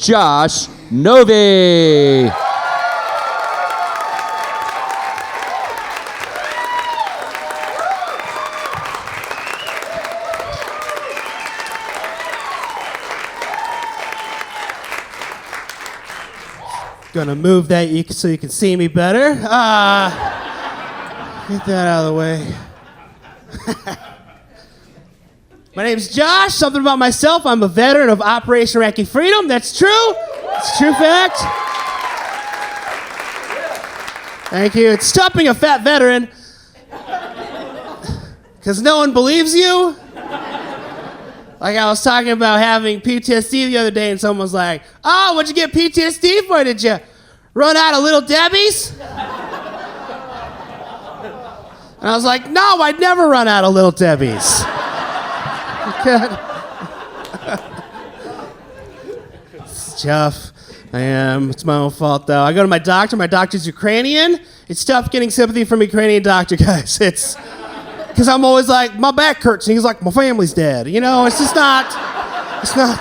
Josh Novi. Gonna move that so you can see me better. Get that out of the way. My name's Josh. Something about myself. I'm a veteran of Operation Iraqi Freedom. That's true. It's a true fact. Thank you. It's tough being a fat veteran because no one believes you. Like I was talking about having PTSD the other day, and someone was like, "Oh, what'd you get PTSD for? Did you run out of Little Debbie's?" And I was like, "No, I'd never run out of Little Debbie's." It's tough. I am. It's my own fault, though. I go to my doctor. My doctor's Ukrainian. It's tough getting sympathy from a Ukrainian doctor, guys. It's because I'm always like, my back hurts. And he's like, my family's dead. You know, it's just not, it's not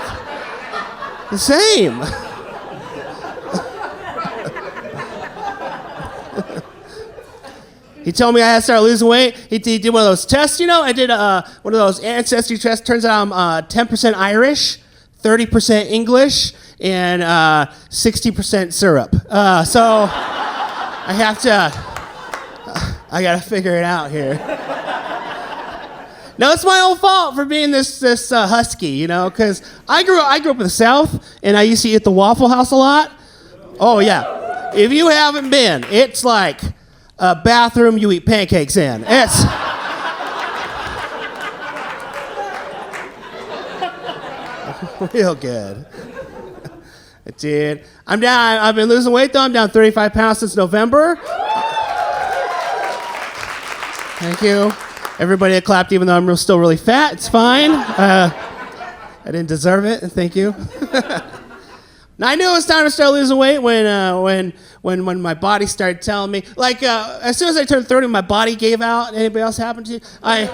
the same. He told me I had to start losing weight. He did one of those tests, you know. I did one of those ancestry tests. Turns out I'm 10% Irish, 30% English, and 60% syrup. So I got to figure it out here. No, it's my own fault for being this husky, you know, because I grew up in the South, and I used to eat at the Waffle House a lot. Oh, yeah. If you haven't been, it's like a bathroom you eat pancakes in. It's... real good. I did. I'm down. I've been losing weight, though. I'm down 35 pounds since November. Thank you. Everybody clapped, even though I'm still really fat. It's fine. I didn't deserve it. Thank you. Now, I knew it was time to start losing weight when my body started telling me. Like, as soon as I turned 30, my body gave out. Anybody else happen to you? I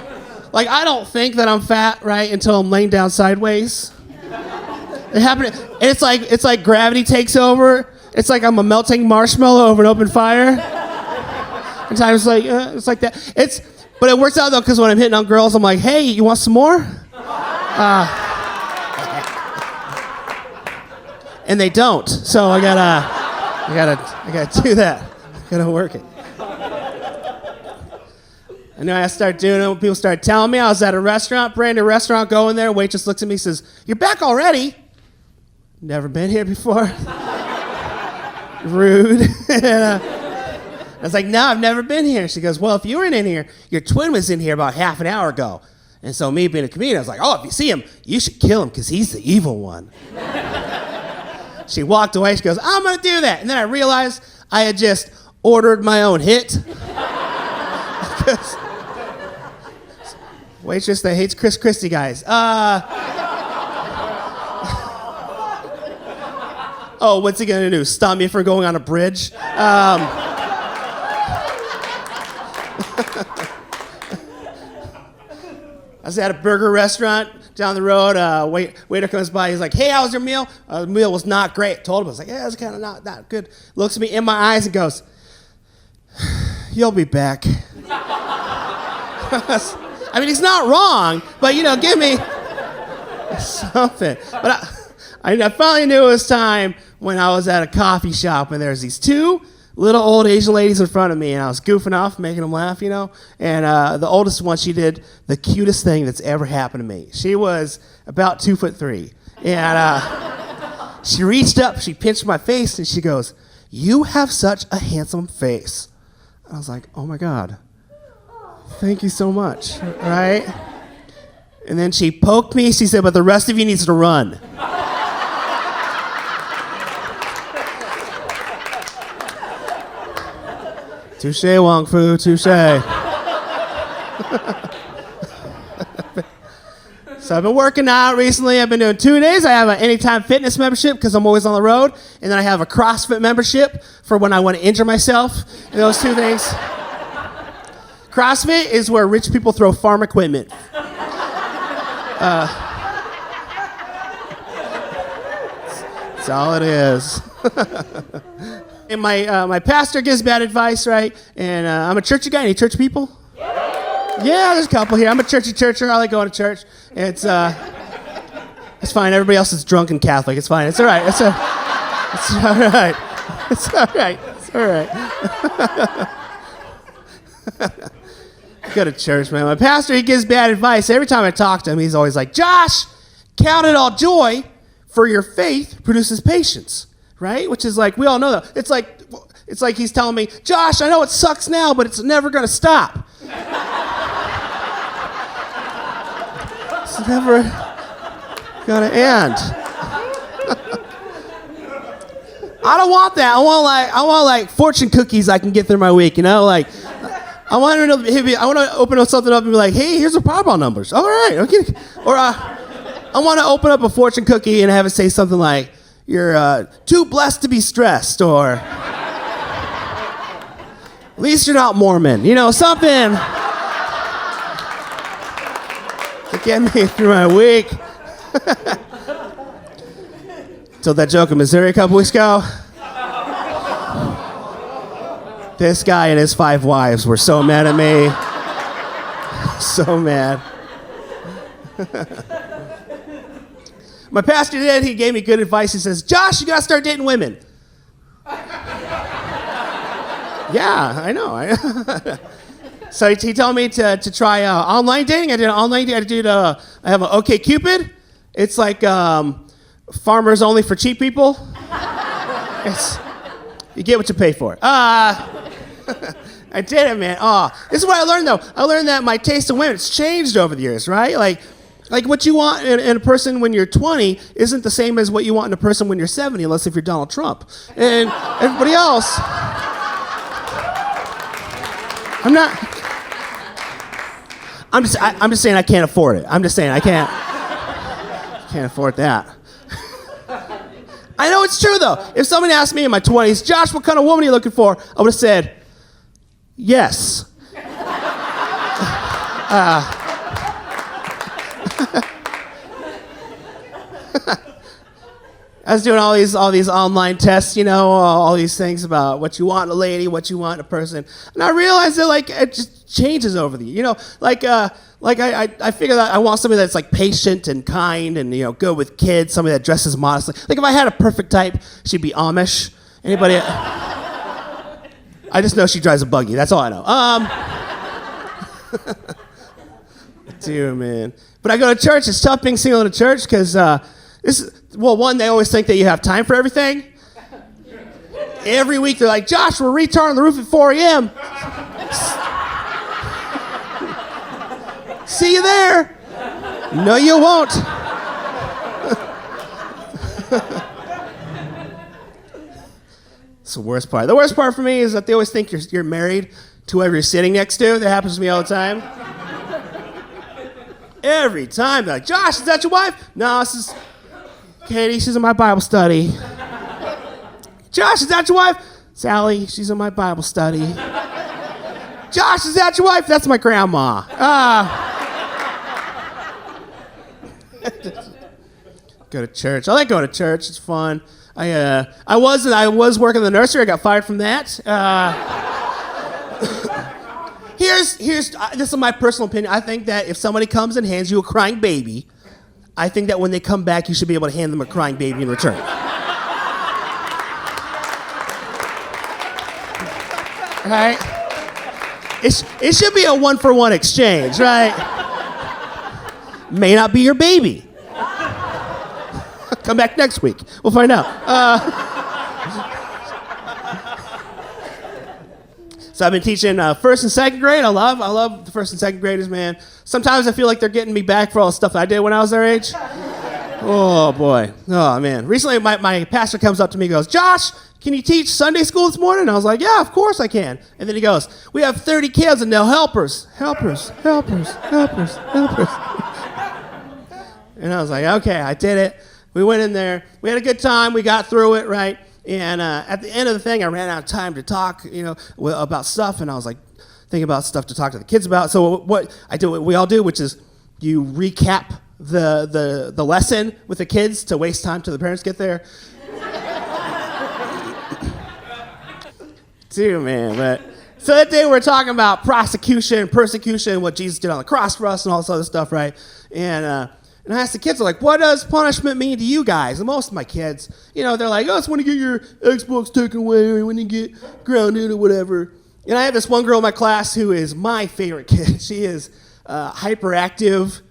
don't think that I'm fat, right, until I'm laying down sideways. It happened. And it's like gravity takes over. It's like I'm a melting marshmallow over an open fire. And times it's like that. But it works out, though, because when I'm hitting on girls, I'm like, hey, you want some more? And they don't. So I gotta do that. I gotta work it. And then I started doing it when people started telling me. I was at a restaurant, brand new restaurant, going there. Waitress looks at me and says, "You're back already?" Never been here before. Rude. And, I was like, "No, I've never been here." She goes, "Well, if you weren't in here, your twin was in here about half an hour ago." And so me being a comedian, I was like, "Oh, if you see him, you should kill him because he's the evil one." She walked away. She goes, "I'm going to do that." And then I realized I had just ordered my own hit. Waitress that hates Chris Christie, guys. Oh, what's he going to do? Stop me from going on a bridge? I was at a burger restaurant down the road. Waiter comes by. He's like, "Hey, how was your meal?" The meal was not great. Told him. I was like, "Yeah, it's kind of not good." Looks at me in my eyes and goes, "You'll be back." I mean, he's not wrong, but, you know, give me something. But I finally knew it was time when I was at a coffee shop, and there's these two little old Asian ladies in front of me, and I was goofing off, making them laugh, you know. And the oldest one, she did the cutest thing that's ever happened to me. She was about 2'3", and she reached up, she pinched my face, and she goes, "You have such a handsome face." I was like, "Oh my God, thank you so much," right? And then she poked me. She said, "But the rest of you needs to run." Touche, Wong Fu, touche. So I've been working out recently. I've been doing 2 days. I have an Anytime Fitness membership because I'm always on the road. And then I have a CrossFit membership for when I want to injure myself. And those two things. CrossFit is where rich people throw farm equipment. That's all it is. And my pastor gives bad advice, right? And I'm a churchy guy. Any church people? Yeah, there's a couple here. I'm a churchy churcher. I like going to church. It's fine. Everybody else is drunk and Catholic. It's fine. It's all right. It's all right. It's all right. It's all right. Go to church, man. My pastor, he gives bad advice. Every time I talk to him, he's always like, Josh, count it all joy, for your faith produces patience, right? Which is like, we all know that. It's like he's telling me, Josh, I know it sucks now, but it's never going to stop. It's never going to end. I don't want that. I want like fortune cookies I can get through my week, you know? Like, I want to open something up and be like, hey, here's the Powerball numbers. All right, okay. Or I want to open up a fortune cookie and have it say something like, you're too blessed to be stressed, or at least you're not Mormon. You know, something to get me through my week. Told that joke in Missouri a couple weeks ago. This guy and his 5 wives were so mad at me. So mad. My pastor did. He gave me good advice. He says, Josh, you got to start dating women. Yeah, I know. So he told me to try online dating. I did online dating. I have an OkCupid. It's like farmers only for cheap people. You get what you pay for. I did it, man. This is what I learned, though. I learned that my taste in women has changed over the years, right? Like what you want in a person when you're 20 isn't the same as what you want in a person when you're 70, unless if you're Donald Trump. And everybody else, I'm just saying I can't afford it. I'm just saying I can't afford that. I know it's true, though. If somebody asked me in my 20s, Josh, what kind of woman are you looking for? I would have said, yes. I was doing all these online tests, you know, all these things about what you want in a lady, what you want in a person, and I realized that like it just changes over the year, you know, I figure that I want somebody that's like patient and kind and, you know, good with kids, somebody that dresses modestly. Like if I had a perfect type, she'd be Amish. Anybody? I just know she drives a buggy. That's all I know. Dude, man. But I go to church. It's tough being single in a church because one, they always think that you have time for everything. Every week they're like, Josh, we're retarring the roof at 4 a.m. See you there. No, you won't. It's the worst part. The worst part for me is that they always think you're married to whoever you're sitting next to. That happens to me all the time. Every time. They're like, Josh, is that your wife? No, this is Katie. She's in my Bible study. Josh, is that your wife? Sally, she's in my Bible study. Josh, is that your wife? That's my grandma. Go to church. I like going to church. It's fun. I was working in the nursery. I got fired from that. This is my personal opinion. I think that if somebody comes and hands you a crying baby, I think that when they come back, you should be able to hand them a crying baby in return. Right? It should be a 1-for-1 exchange, right? May not be your baby. Come back next week. We'll find out. So I've been teaching first and second grade. I love the first and second graders, man. Sometimes I feel like they're getting me back for all the stuff I did when I was their age. Oh, boy. Oh, man. Recently, my pastor comes up to me and goes, Josh, can you teach Sunday school this morning? And I was like, yeah, of course I can. And then he goes, we have 30 kids and they'll helpers. And I was like, okay, I did it. We went in there. We had a good time. We got through it, right? And at the end of the thing, I ran out of time to talk, you know, about stuff. And I was like, thinking about stuff to talk to the kids about. So what we all do, which is you recap the lesson with the kids to waste time till the parents get there. Dude, man, but so that day we're talking about prosecution, persecution, what Jesus did on the cross for us, and all this other stuff, right? And I asked the kids, like, what does punishment mean to you guys? And most of my kids, they're like, oh, it's when you get your Xbox taken away or when you get grounded or whatever. And I have this one girl in my class who is my favorite kid. She is hyperactive,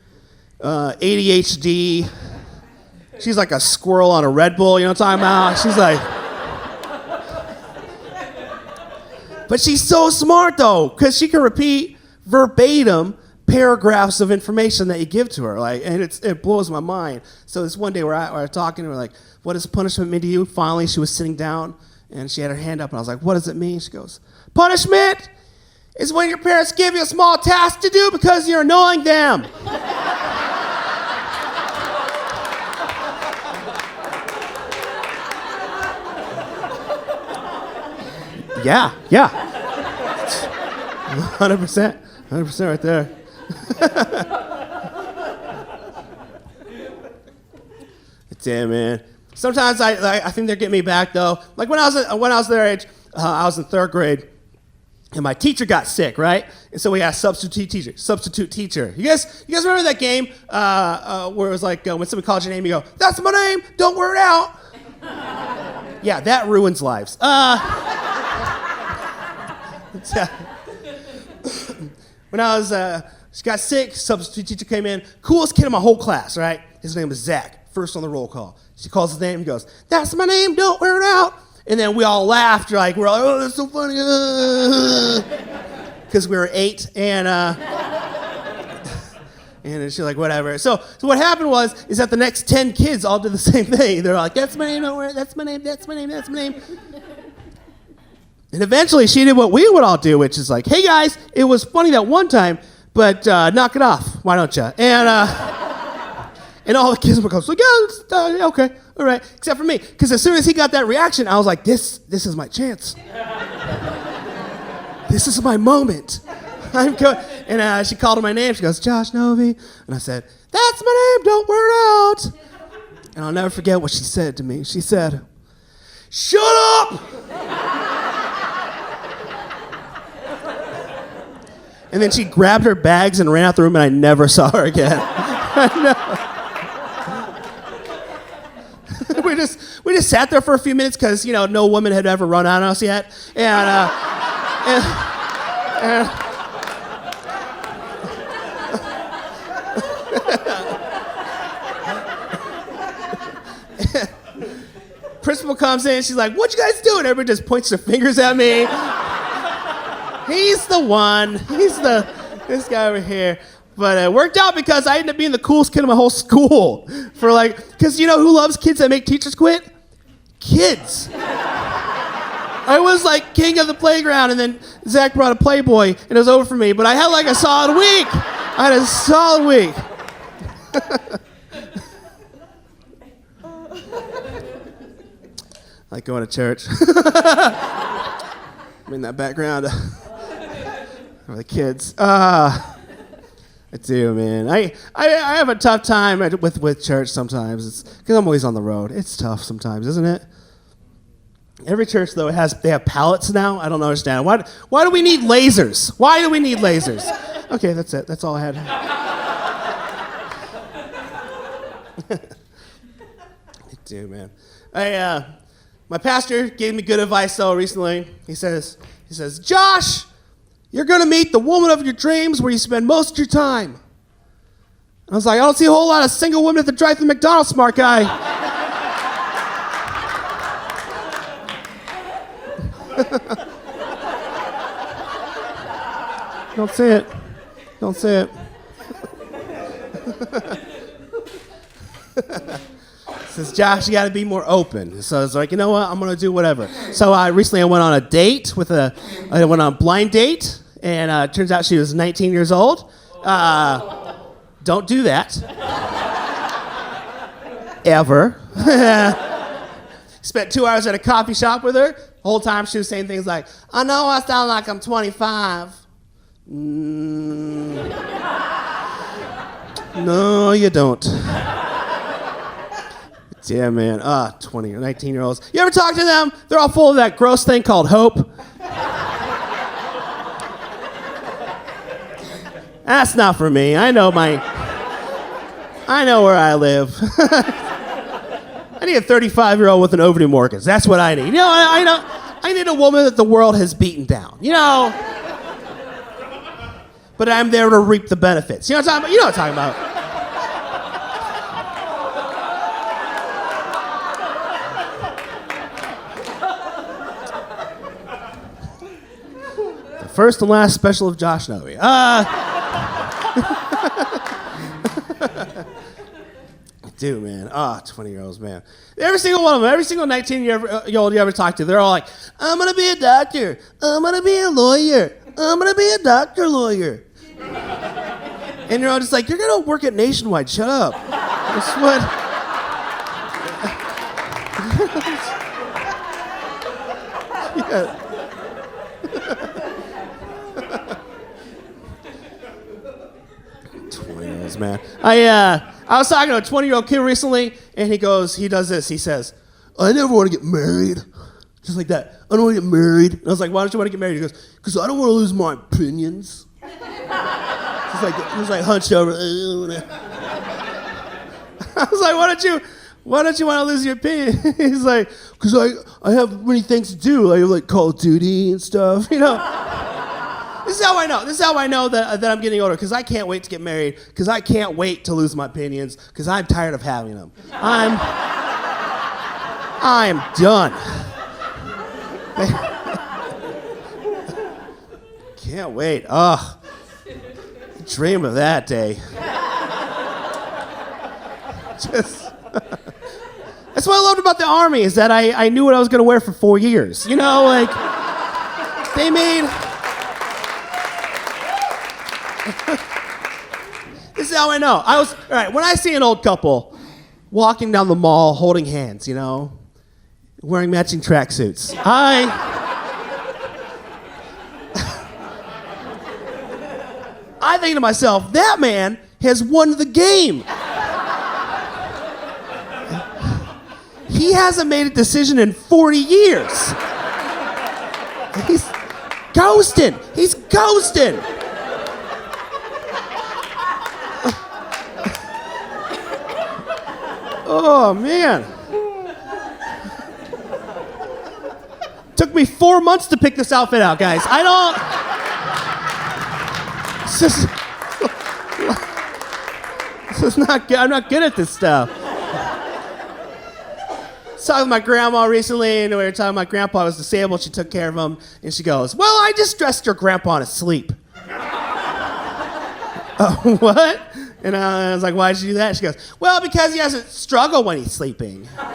ADHD. She's like a squirrel on a Red Bull, you know what I'm talking about? She's like... But she's so smart, though, because she can repeat verbatim paragraphs of information that you give to her, and it blows my mind. So this one day we're talking, and we're like, what does punishment mean to you? Finally, she was sitting down, and she had her hand up, and I was like, what does it mean? She goes, punishment is when your parents give you a small task to do because you're annoying them. Yeah. 100% right there. Damn, man. Sometimes I think they're getting me back though. Like when I was their age, I was in 3rd grade, and my teacher got sick, right? And so we had a substitute teacher. You guys remember that game where it was like when somebody called your name, you go, "That's my name. Don't wear it out." Yeah, that ruins lives. When she got sick, substitute teacher came in, coolest kid in my whole class, right? His name was Zach, first on the roll call. She calls his name and goes, "That's my name, don't wear it out." And then we all laughed, we're all like, "Oh, that's so funny." Because we were 8, and she's like, whatever. So what happened is that the next 10 kids all did the same thing. They're like, "That's my name, don't wear it, that's my name, that's my name, that's my name." And eventually she did what we would all do, which is like, "Hey guys, it was funny that one time, but knock it off, why don't you?" And all the kids would go, like, "Yeah, okay, all right," except for me, because as soon as he got that reaction, I was like, this is my chance. This is my moment. I'm going. And she called him my name. She goes, "Josh Novy," and I said, "That's my name. Don't wear it out." And I'll never forget what she said to me. She said, "Shut up!" And then she grabbed her bags and ran out the room, and I never saw her again. we just sat there for a few minutes because no woman had ever run on us yet, and principal comes in. She's like, "What you guys doing?" Everybody just points their fingers at me. He's the one. This guy over here. But it worked out because I ended up being the coolest kid in my whole school. Because who loves kids that make teachers quit? Kids. I was like king of the playground, and then Zach brought a Playboy, and it was over for me. But I had like a solid week. I like going to church. I'm in that background. For the kids. I do, man. I have a tough time with church sometimes. It's because I'm always on the road. It's tough sometimes, isn't it? Every church though they have pallets now. I don't understand. Why do we need lasers? Why do we need lasers? Okay, that's it. That's all I had. I do, man. My pastor gave me good advice though recently. He says, "Josh, you're going to meet the woman of your dreams where you spend most of your time." And I was like, "I don't see a whole lot of single women at the drive-thru McDonald's, smart guy." Don't say it. Says, "Josh, you got to be more open." So I was like, "You know what? I'm going to do whatever." So recently I went on a date I went on a blind date, and it turns out she was 19 years old. Don't do that. Ever. Spent 2 hours at a coffee shop with her. The whole time she was saying things like, "I know I sound like I'm 25. No, you don't. damn, man. 20 or 19-year-olds. You ever talk to them? They're all full of that gross thing called hope. That's not for me. I know where I live. I need a 35-year-old with an overdue mortgage. That's what I need. You know, I need a woman that the world has beaten down. You know? But I'm there to reap the benefits. You know what I'm talking about? You know what I'm talking about. The first and last special of Josh Novy. Dude, man. 20-year-olds, man. Every single one of them, every single 19-year-old you ever talk to, they're all like, I'm going to be a doctor. I'm going to be a lawyer. I'm going to be a doctor lawyer. And you're all just like, you're going to work at Nationwide. Shut up. That's what... Yeah. Man. I was talking to a 20-year-old kid recently, and he does this. He says, I never want to get married. Just like that. I don't want to get married. And I was like, why don't you want to get married? He goes, because I don't want to lose my opinions. He's like hunched over. I was like, why don't you want to lose your opinion? He's like, because I have many things to do. I have like Call of Duty and stuff, you know. This is how I know that I'm getting older, because I can't wait to get married, because I can't wait to lose my opinions, because I'm tired of having them. I'm done. Can't wait. Dream of that day. That's what I loved about the Army, is that I knew what I was going to wear for 4 years. You know, like, they made... This is how I know. All right, when I see an old couple walking down the mall holding hands, you know, wearing matching tracksuits, I think to myself, that man has won the game. He hasn't made a decision in 40 years. He's ghosting. Oh, man. Took me 4 months to pick this outfit out, guys. This is not good. I'm not good at this stuff. I was talking with my grandma recently, and we were talking, my grandpa was disabled. She took care of him, and she goes, well, I just dressed your grandpa to sleep. What? And I was like, why did you do that? She goes, well, because he doesn't struggle when he's sleeping. And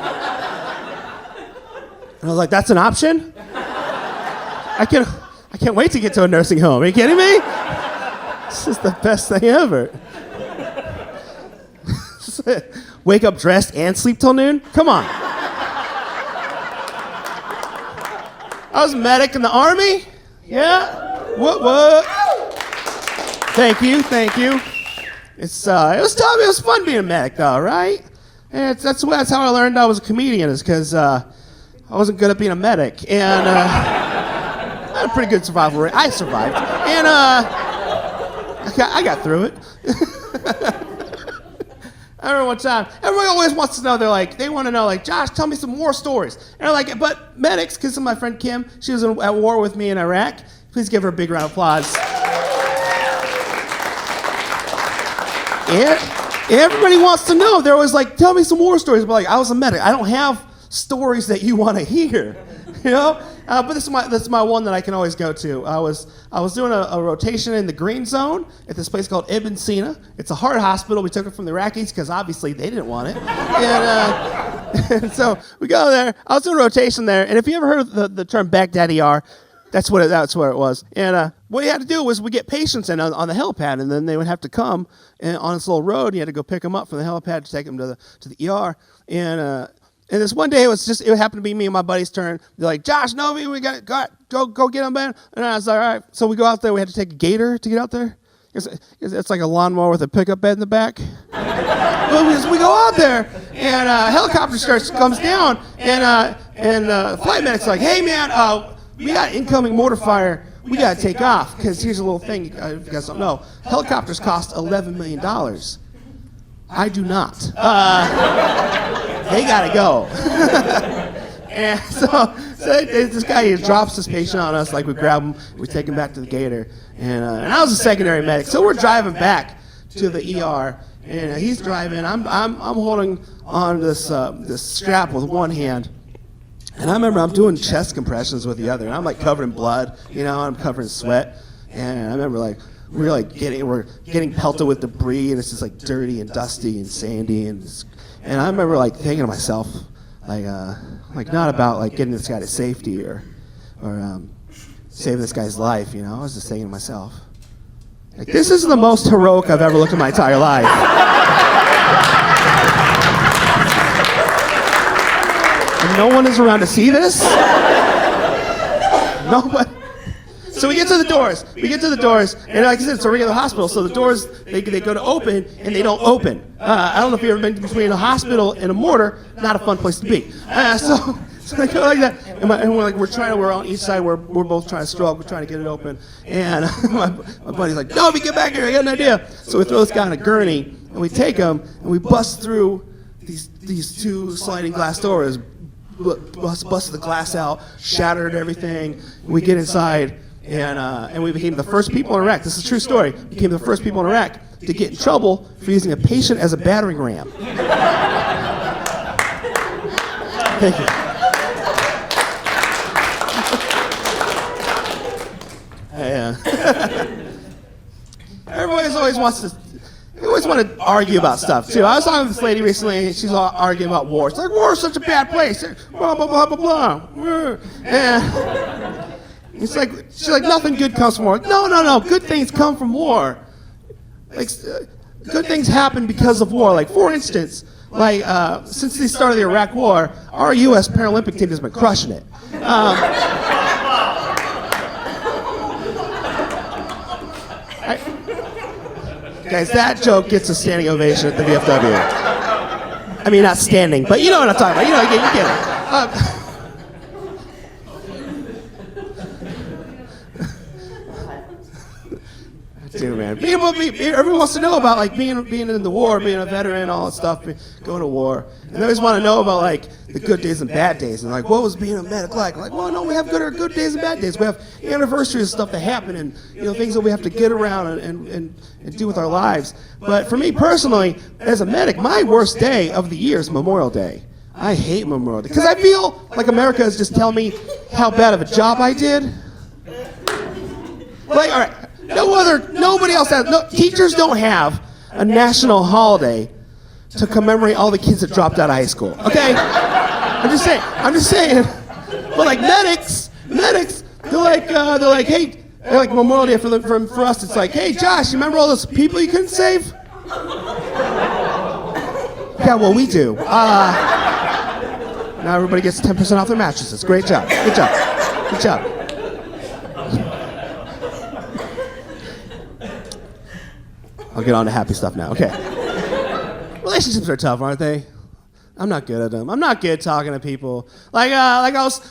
I was like, that's an option? I can't wait to get to a nursing home. Are you kidding me? This is the best thing ever. Wake up dressed and sleep till noon? Come on. I was a medic in the Army. Yeah. What? Thank you. It was tough. It was fun being a medic, though, right? And that's how I learned I was a comedian, is because I wasn't good at being a medic, and I had a pretty good survival rate. I survived, and I got through it. I remember one time, everybody always wants to know. They want to know, like, Josh, tell me some more stories. And they're like, but medics, because of my friend Kim, she was at war with me in Iraq. Please give her a big round of applause. Everybody wants to know. They're always like, tell me some more stories. But like, I was a medic. I don't have stories that you want to hear, you know. But this is my one that I can always go to. I was doing a rotation in the green zone at this place called Ibn Sina. It's a heart hospital. We took it from the Iraqis because obviously they didn't want it. And so we go there. I was doing a rotation there. And if you ever heard of the term Baghdadi R, that's what it was. And what you had to do was we get patients in on the helipad, and then they would have to come on this little road, and you had to go pick them up from the helipad to take them to the ER. And this one day it happened to be me and my buddy's turn. They're like, Josh Novy, we got go get them, man. And I was like, all right. So we go out there. We had to take a gator to get out there. It's like a lawnmower with a pickup bed in the back. Well, we go out there, and a helicopter comes down, and flight medic's like, hey, man, we got incoming mortar fire. We got to take off, because here's a little thing if you guys don't know. Helicopters cost $11 million. I do not. They got to go. And so this guy, he drops this patient on us, like we grab him, we take him back to the Gator, and I was a secondary medic, so we're driving back to the ER, and he's driving. I'm holding on to this strap with one hand, and I remember I'm doing chest compressions with the other, and I'm like covered in blood, I'm covered in sweat, and I remember like we're getting pelted with debris, and it's just like dirty and dusty and sandy, and I remember like thinking to myself, like not about like getting this guy to safety or saving this guy's life, I was just thinking to myself, like, this is the most heroic I've ever looked in my entire life. And no one is around to see this. Nobody. So we get to the doors. And like I said, so we get to the hospital. So the doors, they go to open, and they don't open. I don't know if you've ever been between a hospital and a mortar. Not a fun place to be. So they go like that, and we're on each side. We're both trying to stroke. We're trying to get it open. And my buddy's like, "No, get back here! I got an idea." So we throw this guy on a gurney, and we take him, and we bust through these two sliding glass doors. Busted the glass out, shattered everything. We get inside. And we became the first people in Iraq. This is a true story. Became the first people in Iraq to get in trouble for using a patient as a battering ram. Thank you. Everybody always wants to argue about stuff too. I was talking with this lady recently, and she's all arguing about war. It's like, war is such a bad place. Blah blah blah blah blah. And she's like, nothing good comes from war. No. Good things come from war. Like, good things happen because of war. Like, for instance, since the start of the Iraq War, our U.S. Paralympic team has been crushing it. Guys, that joke gets a standing ovation at the VFW. I mean, not standing, but you know what I'm talking about. You get it. Dude, man. Everyone wants to know about like being in the war, being a veteran, all that stuff, going to war. And they always want to know about like the good days and bad days, and like what was being a medic like? Like, well, no, we have good days and bad days. We have anniversaries of stuff that happen, and things that we have to get around and do with our lives. But for me personally, as a medic, my worst day of the year is Memorial Day. I hate Memorial Day because I feel like America is just telling me how bad of a job I did. Like, all right. Nobody else has. Teachers don't have a national holiday to commemorate all the kids that dropped out of high school. Okay, I'm just saying. But like medics, they're like, hey, they're like Memorial Day for us. It's like, hey, Josh, you remember all those people you couldn't save? Yeah, well, we do. Now everybody gets 10% off their mattresses. Great job. Good job. I'll get on to happy stuff now. Okay. Relationships are tough, aren't they? I'm not good at them. I'm not good talking to people. Like I was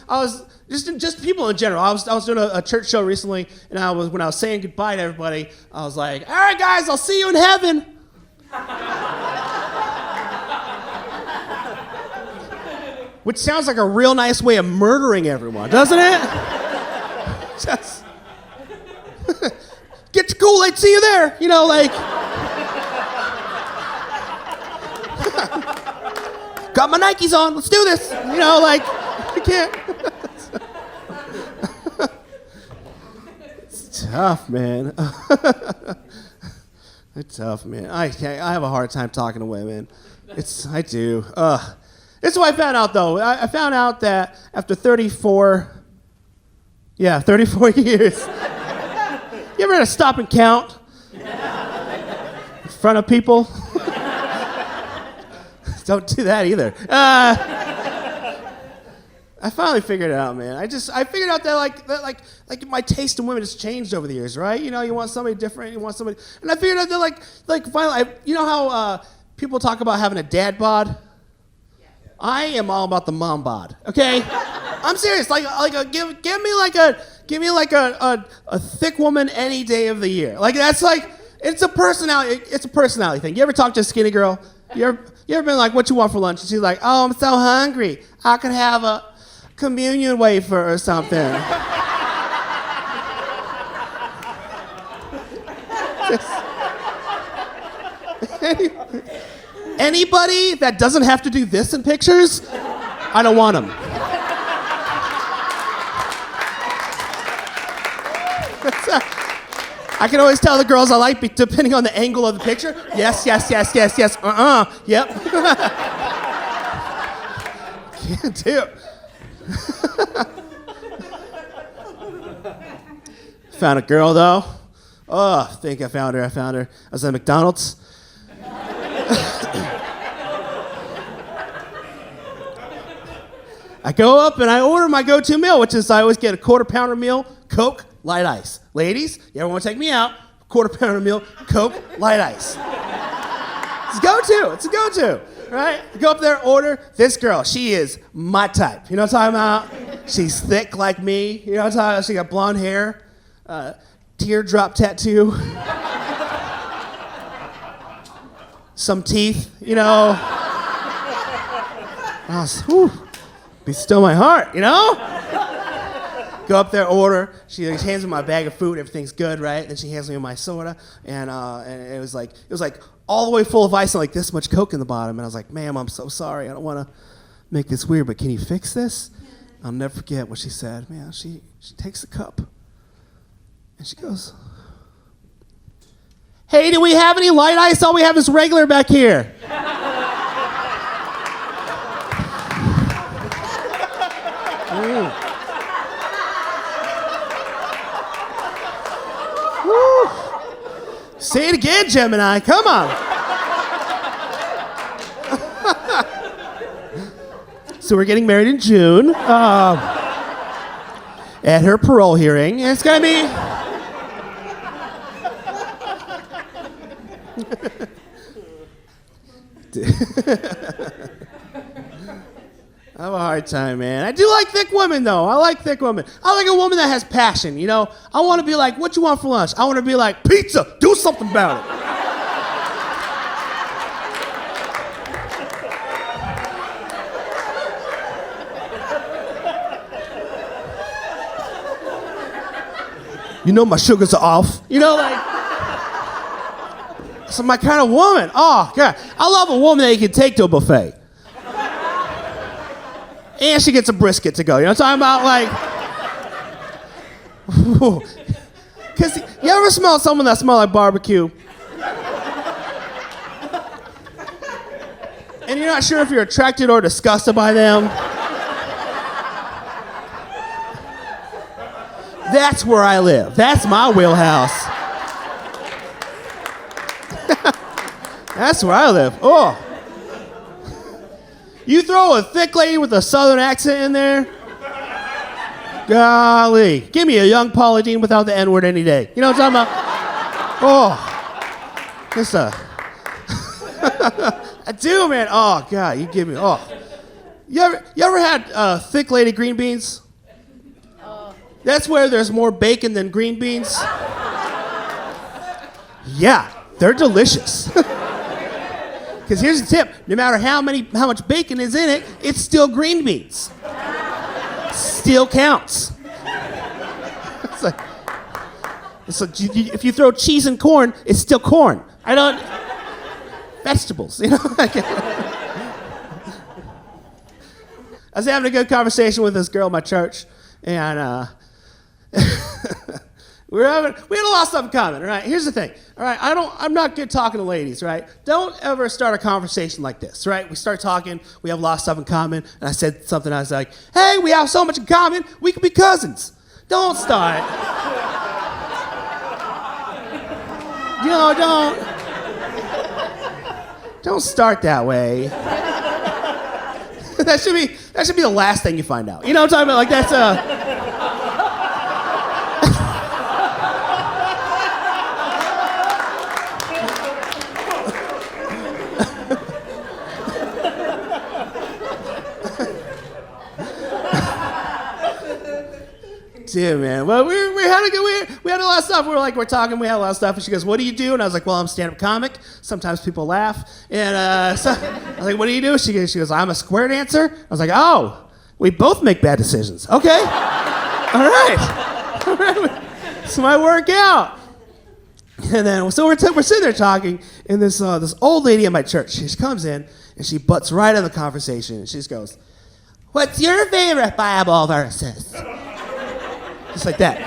just people in general. I was doing a church show recently, and when I was saying goodbye to everybody, I was like, "All right, guys, I'll see you in heaven." Which sounds like a real nice way of murdering everyone, doesn't it? Just get to Kool-Aid, see you there. Got my Nikes on, let's do this. I can't. It's tough, man. It's tough, man. I have a hard time talking to women. I do. This is what I found out, though. I found out that after 34 years, you ever had to stop and count in front of people? Don't do that either. I finally figured it out, man. I figured out that like my taste in women has changed over the years, right? You know, you want somebody different, you want somebody, and I figured out that like finally, you know how people talk about having a dad bod? I am all about the mom bod. Okay, I'm serious. Give me like a thick woman any day of the year. Like that's like it's a personality thing. You ever talk to a skinny girl? You ever been like, what you want for lunch? And she's like, oh, I'm so hungry. I could have a communion wafer or something. Anybody that doesn't have to do this in pictures, I don't want them. I can always tell the girls I like depending on the angle of the picture. Yes. Yep. Can't do it. Found a girl though. Oh, I think I found her. I was at McDonald's. I go up and I order my go-to meal, which is I always get a quarter-pounder meal, Coke, light ice. Ladies, you ever want to take me out? Quarter-pounder meal, Coke, light ice. It's a go-to, right? I go up there, order. This girl, she is my type. You know what I'm talking about? She's thick like me. You know what I'm talking about? She got blonde hair, teardrop tattoo, some teeth, you know. Be still my heart, you know? Go up there, order. She hands me my bag of food. Everything's good, right? Then she hands me my soda, and it was like all the way full of ice and like this much Coke in the bottom. And I was like, ma'am, I'm so sorry. I don't want to make this weird, but can you fix this? I'll never forget what she said. Man, she takes a cup, and she goes, hey, do we have any light ice? All we have is regular back here. Say it again, Gemini. Come on. So we're getting married in June at her parole hearing. And it's going to be... I have a hard time, man. I do like thick women, though. I like thick women. I like a woman that has passion, you know? I want to be like, what you want for lunch? I want to be like, pizza. Do something about it. You know my sugars are off. You know, like... That's my kind of woman. Oh, God. I love a woman that you can take to a buffet. And she gets a brisket to go. You know what I'm talking about? Like, because you ever smell someone that smells like barbecue? And you're not sure if you're attracted or disgusted by them? That's where I live. That's my wheelhouse. That's where I live. Oh. You throw a thick lady with a southern accent in there? Golly. Give me a young Paula Deen without the N-word any day. You know what I'm talking about? Oh. Just I do, man. Oh, God. You give me... Oh. You ever had thick lady green beans? That's where there's more bacon than green beans. Yeah. They're delicious. Because here's the tip. No matter how much bacon is in it, it's still green beans. Still counts. It's like if you throw cheese and corn, it's still corn. Vegetables, you know? I was having a good conversation with this girl at my church, and we had a lot of stuff in common, all right? Here's the thing, all right? I'm not good talking to ladies, right? Don't ever start a conversation like this, right? We start talking, we have a lot of stuff in common, and I said something, I was like, hey, we have so much in common, we could be cousins. Don't start. You know, don't start that way. that should be the last thing you find out. You know what I'm talking about? Like that's Dude, man. Well, we had a lot of stuff. We're talking. We had a lot of stuff. And she goes, "What do you do?" And I was like, "Well, I'm a stand-up comic. Sometimes people laugh." And so I was like, "What do you do?" She goes, "I'm a square dancer." I was like, "Oh, we both make bad decisions. Okay, all right. This might work out." And then so we're sitting there talking, and this old lady at my church, she comes in and she butts right in the conversation, and she just goes, "What's your favorite Bible verses?" Just like that.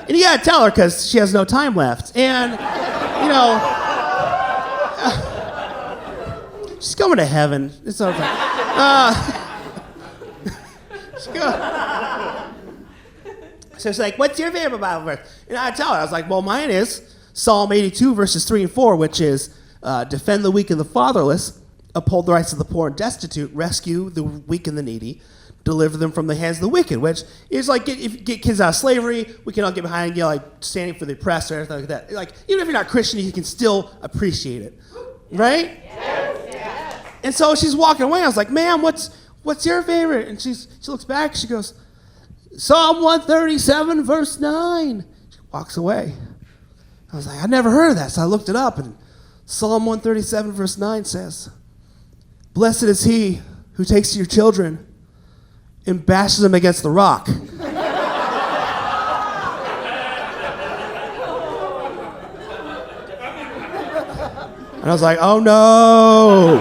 And you gotta tell her because she has no time left. And, you know, she's going to heaven. It's okay. So she's like, "What's your favorite Bible verse?" And I tell her, I was like, "Well, mine is Psalm 82, verses 3 and 4, which is defend the weak and the fatherless, uphold the rights of the poor and destitute, rescue the weak and the needy, deliver them from the hands of the wicked," which is like get kids out of slavery. We can all get behind, like standing for the oppressed or anything like that. Like even if you're not Christian, you can still appreciate it, right? Yes. And so she's walking away. I was like, "Ma'am, what's your favorite?" And she looks back. She goes, "Psalm 137, verse 9." She walks away. I was like, "I never heard of that," so I looked it up, and Psalm 137, verse 9 says, "Blessed is he who takes your children and bashes them against the rock." And I was like, "Oh no.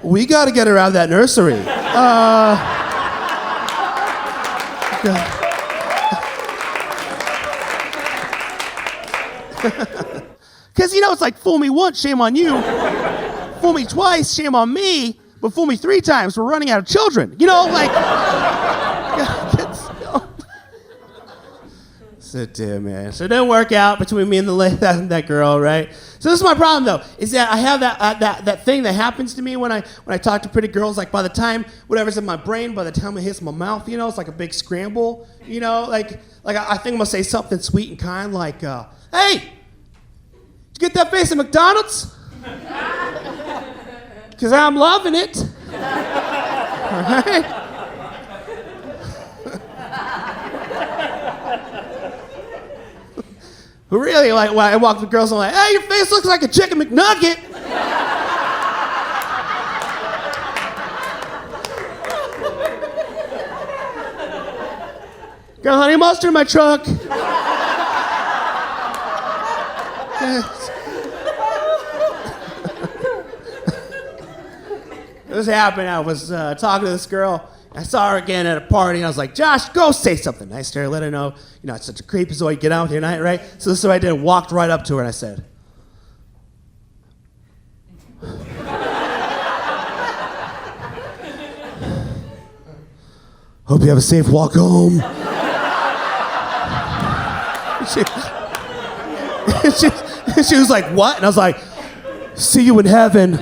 We got to get her out of that nursery." Because, it's like fool me once, shame on you. Fool me twice, shame on me. But fool me 3 times, we're running out of children. So, dude, man. So it didn't work out between me and that girl, right? So this is my problem, though, is that I have that thing that happens to me when I talk to pretty girls. Like by the time whatever's in my brain, by the time it hits my mouth, it's like a big scramble. Like I think I'm gonna say something sweet and kind, like, "Hey, did you get that face at McDonald's? Because I'm loving it." All right? But really, like, when I walk with girls, I'm like, "Hey, your face looks like a chicken McNugget." "Got honey mustard in my truck." This happened. I was talking to this girl. I saw her again at a party, and I was like, "Josh, go say something nice to her. Let her know, it's such a creepazoid. Get out here tonight, right?" So this is what I did. I walked right up to her, and I said, "Hope you have a safe walk home." She was like, "What?" And I was like, "See you in heaven."